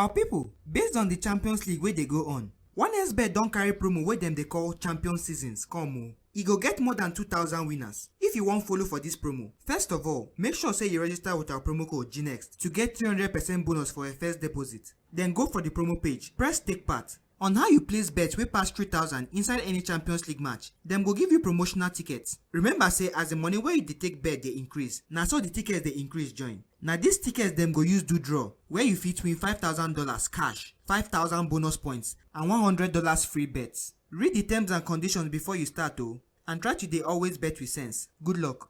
Our people, based on the Champions League wey dey go on, 1xbet don carry promo wey dem dey call Champions Seasons come o. E go get more than 2,000 winners. If you wan follow for this promo, first of all, make sure say you register with our promo code GNEXT to get 300% bonus for your first deposit. Then go for the promo page, press take part. On how you place bets wey pass 3,000 inside any Champions League match, dem go give you promotional tickets. Remember say as the money wey you dey take bet dey increase, na so the tickets dey increase join. Na these tickets dem go use do draw, where you fit win $5,000 cash, 5,000 bonus points, and $100 free bets. Read the terms and conditions before you start o, and try to dey always bet with sense. Good luck.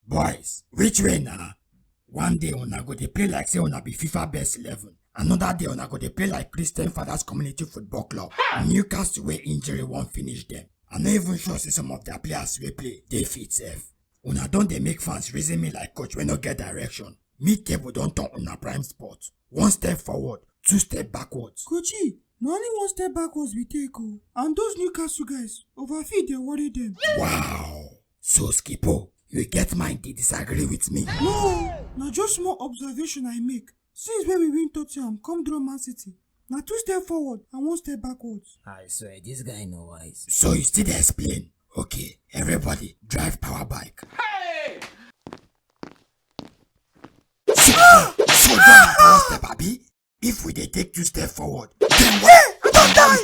Boys, which way na? One day una go dey play like say una be FIFA best 11. Another day una go dey play like Christian Fathers Community Football Club. Newcastle wey injury won't finish them. I'm not even sure say some of their players wey play dey fit sef. Una don dey make fans reason me like coach wey no get direction. Mid-table don turn una prime spot. 1 step forward, 2 step backwards. Coachy, na only 1 step backwards we take o. And those Newcastle guys, overfeed dey worry them. Wow! So Skipo, you get mind to disagree with me? No, na just small observation I make. Since when we win Tottenham, come draw Man City. Now 2 step forward and 1 step backwards. I swear, this guy no wise. So you still dey explain? Okay, everybody, drive power bike. Hey! So don't 1 step, abi? If we dey take 2 step forward, then what? Don't die!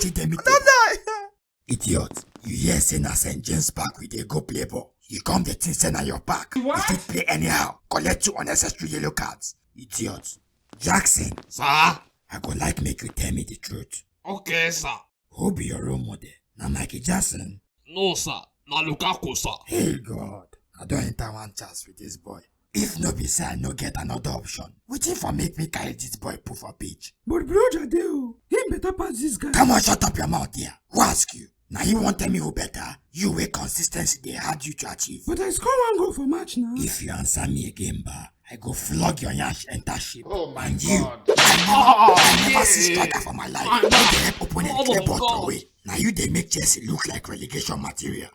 Idiot, you hear say na St. James Park we dey go play ball. You come the thing say na your park. What? You fit play anyhow, collect 2 unnecessary yellow cards. Idiot. Jackson, Sir? I go like make you tell me the truth. Okay, sir. Who be your role model? Na Michael Jackson? No, sir. Na Lukaku, sir. Hey God, I don't enter one chance with this boy. If no be say I no get another option, wetin for make me carry this boy put for pitch? But bro Jadeo, he better pass this guy. Come on, shut up your mouth there. Who ask you? Now you won't tell me who better? You wey consistency dey hard you to achieve. But I score 1 goal for match now. If you answer me again, ba, I go flog your yansh enter ship. Oh my and you, God. I never see striker for my life. I You know. dey help opponent Oh clear my ball God. away. Now you dey make Chelsea look like relegation material.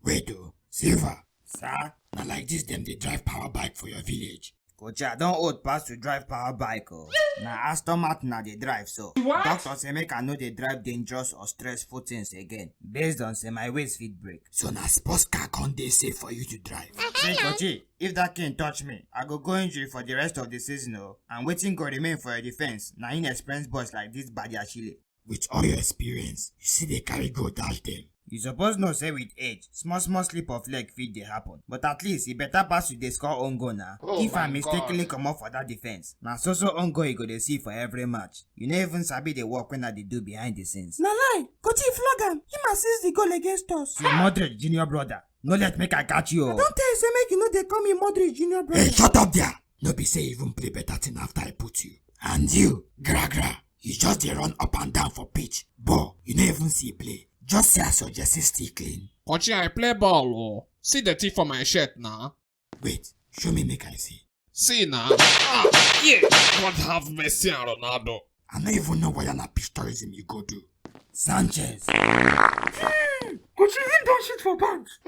Wait though, Silva, Sir? now like this them they drive power bike for your village. Coach, I don old pass to drive power bike o. Na Aston Martin I dey drive so. What? Doctor say make I no dey drive dangerous or stressful things again, based on say my waist fit break. So now sports car can't dey safe for you to drive. Say Coach, if that king touch me, I go go injury for the rest of the season o. And wetin go remain for your defense na inexperienced boys like this Badiashile. With all your experience, you see they carry go dash them. You suppose know say with age, small slip of leg fit dey happen. But at least e better pass to dey score own goal na. Oh If I my mistakenly God. comot for that defense, na so own goal you go dey see for every match. You no even sabi the work wey I dey do behind the scenes. Na lie, Coachy flog am. Him assist the goal against us. So Modric junior brother, no let make I catch you o. Don't tell you say make you know they call me Modric Junior brother. Hey, shut up there! No be say you even play better thing after I put you. And you, Gra, you just dey run up and down for pitch. But you no even see play. Just say I suggest still clean. Coachy, I play ball, oh. See the tip for my shirt now. Wait, show me make I see. See now. Ah, yeah. God have mercy on Ronaldo. I don't even know what na pitch tourism you go do. Sanchez. Coachy, him don't shit for pants.